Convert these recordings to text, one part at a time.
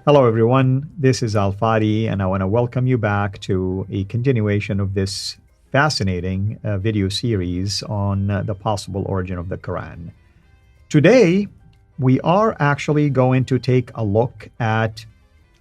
Hello, everyone. This is Al Fadi, and I want to welcome you back to a continuation of this fascinating video series on the possible origin of the Quran. Today, we are actually going to take a look at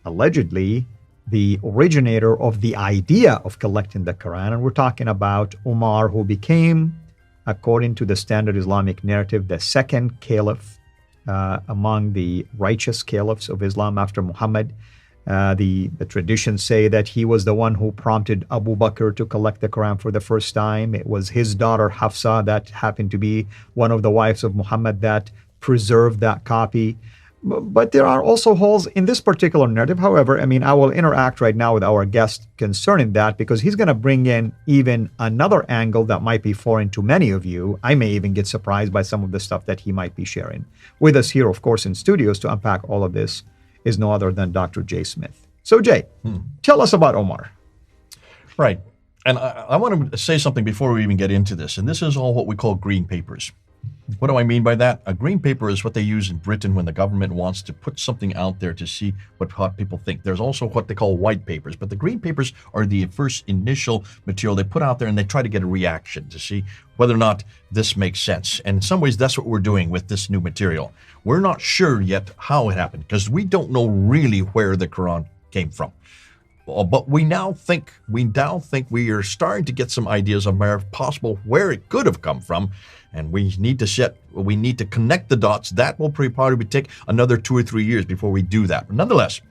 allegedly the originator of the idea of collecting the Quran, and we're talking about Umar, who became, according to the standard Islamic narrative, the second caliph among the righteous caliphs of Islam after Muhammad. The traditions say that he was the one who prompted Abu Bakr to collect the Quran for the first time. It was his daughter Hafsa, that happened to be one of the wives of Muhammad, that preserved that copy. But there are also holes in this particular narrative. However, I will interact right now with our guest concerning that, because he's going to bring in even another angle that might be foreign to many of you. I may even get surprised by some of the stuff that he might be sharing. With us here, of course, in studios to unpack all of this is no other than Dr. Jay Smith. So, Jay, tell us about Omar. Right. And I want to say something before we even get into this. And this is all what we call green papers. What do I mean by that? A green paper is what they use in Britain when the government wants to put something out there to see what people think. There's also what they call white papers, but the green papers are the first initial material they put out there, and they try to get a reaction to see whether or not this makes sense. And in some ways, that's what we're doing with this new material. We're not sure yet how it happened, because we don't know really where the Quran came from. But we now think we are starting to get some ideas of where it could have come from, and we need to connect the dots. That will probably take another 2 or 3 years before we do that. But nonetheless,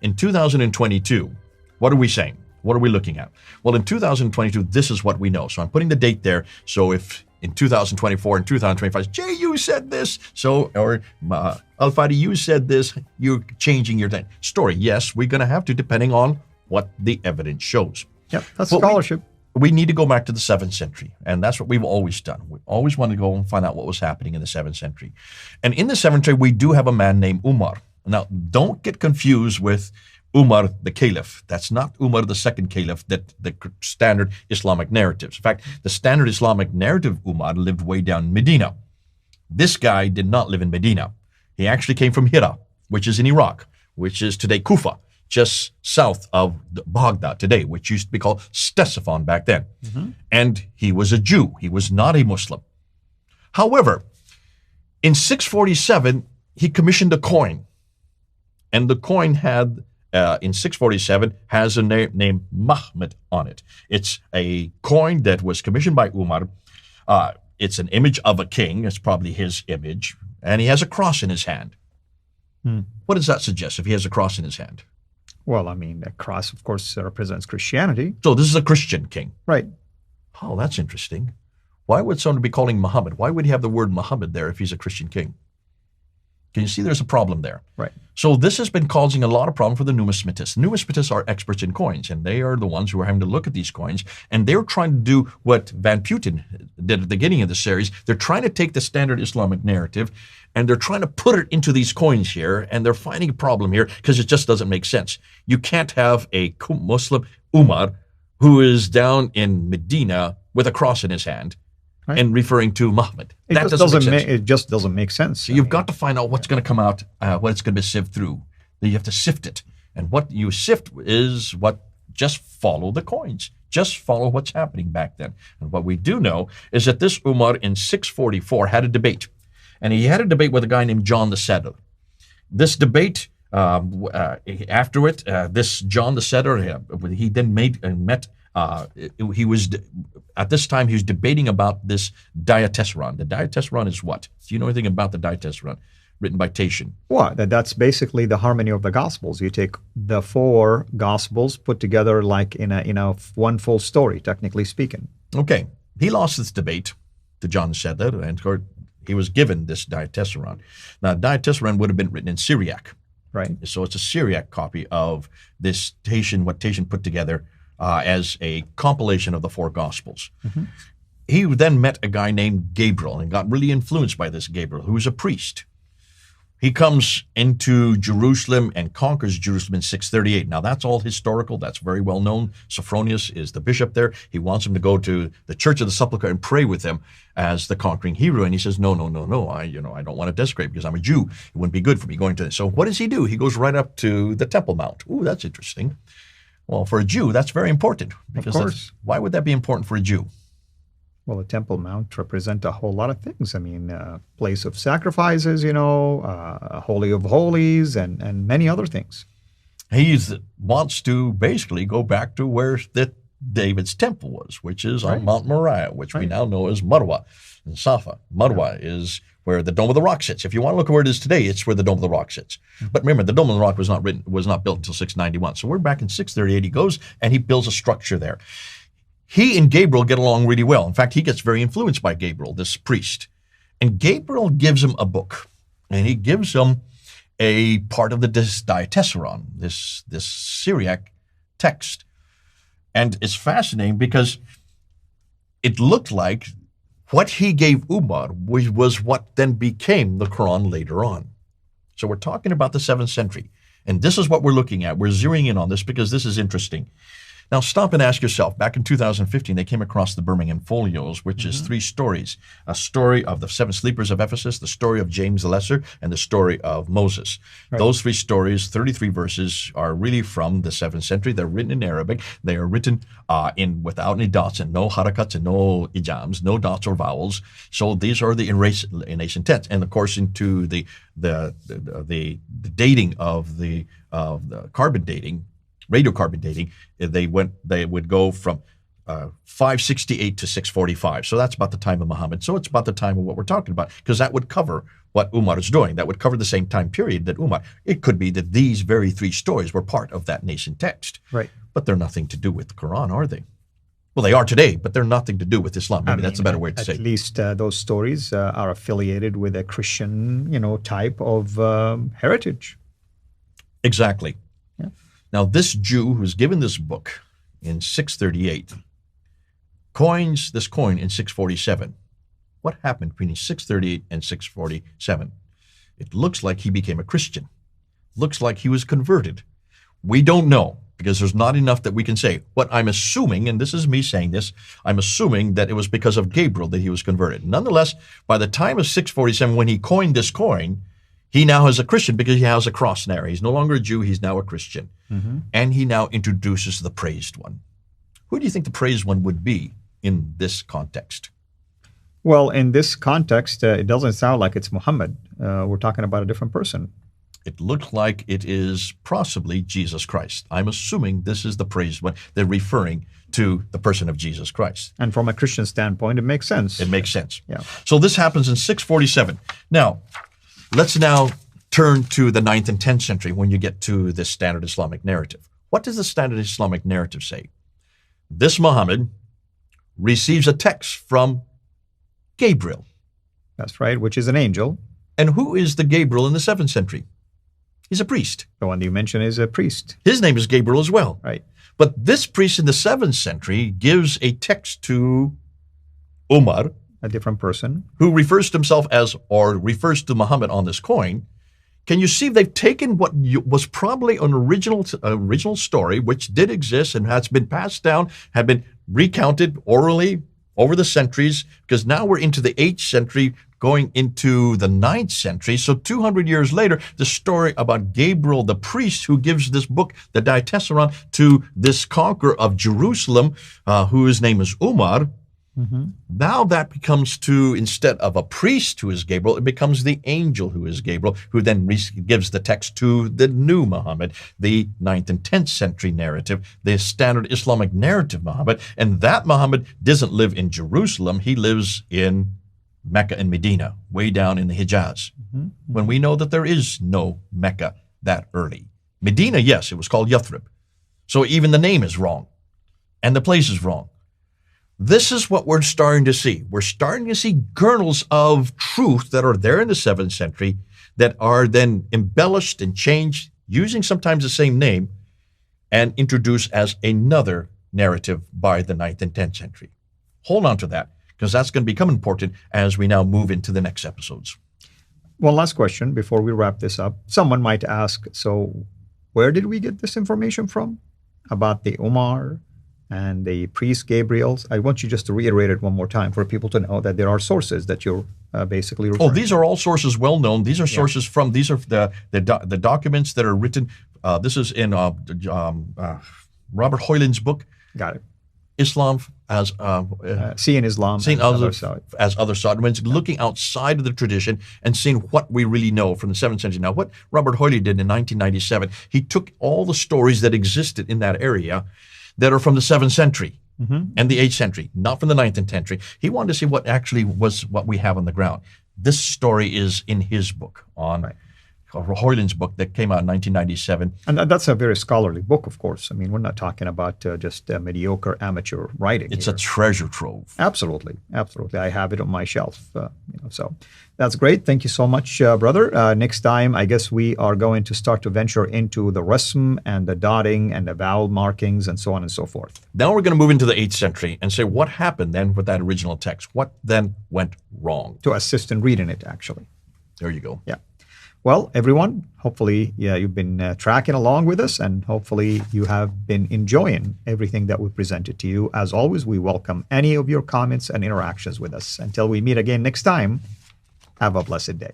in 2022, what are we saying? What are we looking at? Well, in 2022, this is what we know. So I'm putting the date there. So if in 2024 and 2025, Jay, you said this. Or Al-Fadi, you said this. You're changing your story. Yes, we're going to have to, depending on what the evidence shows. Yep, that's scholarship. We need to go back to the 7th century, and that's what we've always done. We always want to go and find out what was happening in the 7th century. And in the 7th century, we do have a man named Umar. Now, don't get confused with Umar the Caliph. That's not Umar the second Caliph, that the standard Islamic narratives. In fact, the standard Islamic narrative Umar lived way down in Medina. This guy did not live in Medina. He actually came from Hira, which is in Iraq, which is today Kufa, just south of Baghdad today, which used to be called Ctesiphon back then. And he was a Jew. He was not a Muslim. However, in 647, he commissioned a coin. And the coin had, in 647, has a name named Muhammad on it. It's a coin that was commissioned by Umar. It's an image of a king. It's probably his image. And he has a cross in his hand. What does that suggest if he has a cross in his hand? Well, the cross, of course, represents Christianity. So this is a Christian king. Right. Oh, that's interesting. Why would someone be calling Muhammad? Why would he have the word Muhammad there if he's a Christian king? Can you see there's a problem there? Right. So this has been causing a lot of problem for the numismatists. Numismatists are experts in coins, and they are the ones who are having to look at these coins, and they're trying to do what Van Putten did at the beginning of the series. They're trying to take the standard Islamic narrative, and they're trying to put it into these coins here, and they're finding a problem here because it just doesn't make sense. You can't have a Muslim Umar who is down in Medina with a cross in his hand, right, and referring to Muhammad. It just doesn't make sense. So you've got to find out what's going to come out, what it's going to be sifted through. Then you have to sift it. And what you sift is just follow the coins. Just follow what's happening back then. And what we do know is that this Umar in 644 had a debate. And he had a debate with a guy named John the Setter. This debate, after it, this John the Setter, he then at this time, he was debating about this Diatessaron. The Diatessaron is what? Do you know anything about the Diatessaron, written by Tatian? Well, that's basically the harmony of the Gospels. You take the 4 Gospels put together like in a one full story, technically speaking. Okay. He lost this debate to John the Setter, and of course, he was given this Diatessaron. Now, Diatessaron would have been written in Syriac. Right. So it's a Syriac copy of this what Tatian put together as a compilation of the 4 Gospels. He then met a guy named Gabriel and got really influenced by this Gabriel, who was a priest. He comes into Jerusalem and conquers Jerusalem in 638. Now, that's all historical. That's very well known. Sophronius is the bishop there. He wants him to go to the Church of the Sepulchre and pray with him as the conquering hero. And he says, no. I don't want to desecrate because I'm a Jew. It wouldn't be good for me going to this. So what does he do? He goes right up to the Temple Mount. Ooh, that's interesting. Well, for a Jew, that's very important. Because of course. Why would that be important for a Jew? Well, the Temple Mount represent a whole lot of things. I mean, place of sacrifices, Holy of Holies, and many other things. He wants to basically go back to where David's temple was, which is on Mount Moriah, which we now know as Marwa and Safa. Marwa is where the Dome of the Rock sits. If you want to look at where it is today, it's where the Dome of the Rock sits. But remember, the Dome of the Rock was not built until 691. So we're back in 638. He goes and he builds a structure there. He and Gabriel get along really well. In fact, he gets very influenced by Gabriel, this priest. And Gabriel gives him a book. And he gives him a part of this diatessaron, this Syriac text. And it's fascinating because it looked like what he gave Umar was what then became the Quran later on. So we're talking about the 7th century. And this is what we're looking at. We're zeroing in on this because this is interesting. Now, stop and ask yourself, back in 2015, they came across the Birmingham Folios, which is 3 stories. A story of the 7 sleepers of Ephesus, the story of James the Lesser, and the story of Moses. Right. Those 3 stories, 33 verses, are really from the 7th century. They're written in Arabic. They are written without any dots and no harakats and no ijams, no dots or vowels. So these are the in ancient tense. And, of course, into the dating of the carbon dating, radiocarbon dating, they would go from 568 to 645. So that's about the time of Muhammad. So it's about the time of what we're talking about, because that would cover what Umar is doing. That would cover the same time period that Umar. It could be that these very 3 stories were part of that nascent text. Right. But they're nothing to do with the Quran, are they? Well, they are today, but they're nothing to do with Islam. Maybe that's a better way to say it. At least those stories are affiliated with a Christian, type of heritage. Exactly. Yeah. Now, this Jew who's given this book in 638 coins this coin in 647. What happened between 638 and 647? It looks like he became a Christian. Looks like he was converted. We don't know, because there's not enough that we can say. What I'm assuming, and this is me saying this, I'm assuming that it was because of Gabriel that he was converted. Nonetheless, by the time of 647, when he coined this coin, he now is a Christian because he has a cross there. He's no longer a Jew, he's now a Christian. Mm-hmm. And he now introduces the praised one. Who do you think the praised one would be in this context? Well, in this context, it doesn't sound like it's Muhammad. We're talking about a different person. It looks like it is possibly Jesus Christ. I'm assuming this is the praised one. They're referring to the person of Jesus Christ. And from a Christian standpoint, it makes sense. It makes sense. Yeah. So this happens in 647. Now, let's now turn to the 9th and 10th century when you get to the standard Islamic narrative. What does the standard Islamic narrative say? This Muhammad receives a text from Gabriel. That's right, which is an angel. And who is the Gabriel in the 7th century? He's a priest. The one you mentioned is a priest. His name is Gabriel as well. Right. But this priest in the 7th century gives a text to Umar, a different person, who refers to himself as, or refers to Muhammad on this coin. Can you see they've taken what was probably an original story, which did exist and has been passed down, had been recounted orally over the centuries, because now we're into the 8th century, going into the 9th century. So 200 years later, the story about Gabriel, the priest who gives this book, the Diatessaron, to this conqueror of Jerusalem, whose name is Umar. Mm-hmm. Now that becomes to, instead of a priest who is Gabriel, it becomes the angel who is Gabriel, who then gives the text to the new Muhammad, the 9th and 10th century narrative, the standard Islamic narrative Muhammad. And that Muhammad doesn't live in Jerusalem. He lives in Mecca and Medina, way down in the Hijaz, mm-hmm. when we know that there is no Mecca that early. Medina, yes, it was called Yathrib. So even the name is wrong, and the place is wrong. This is what we're starting to see. We're starting to see kernels of truth that are there in the 7th century that are then embellished and changed, using sometimes the same name, and introduced as another narrative by the 9th and 10th century. Hold on to that, because that's going to become important as we now move into the next episodes. One last question before we wrap this up. Someone might ask, so where did we get this information from about the Umar and the priest Gabriels? I want you just to reiterate it one more time for people to know that there are sources that you're basically referring Oh, these are all sources well known. These are sources from, these are the documents that are written. This is in Robert Hoyland's book, Got it. Islam as Seeing Islam seeing as other others side. as other Sodomites, looking outside of the tradition and seeing what we really know from the 7th century. Now, what Robert Hoyland did in 1997, he took all the stories that existed in that area that are from the 7th century and the 8th century, not from the 9th and 10th century. He wanted to see what actually was what we have on the ground. This story is in his book, on Hoyland's book that came out in 1997. And that's a very scholarly book, of course. I mean, we're not talking about just mediocre amateur writing. It's here. a treasure trove. Absolutely, absolutely. I have it on my shelf. So that's great. Thank you so much, brother. Next time, I guess we are going to start to venture into the rasm and the dotting and the vowel markings and so on and so forth. Now we're going to move into the 8th century and say what happened then with that original text. What then went wrong? To assist in reading it, actually. There you go. Yeah. Well, everyone, hopefully, you've been tracking along with us, and hopefully you have been enjoying everything that we presented to you. As always, we welcome any of your comments and interactions with us. Until we meet again next time, have a blessed day.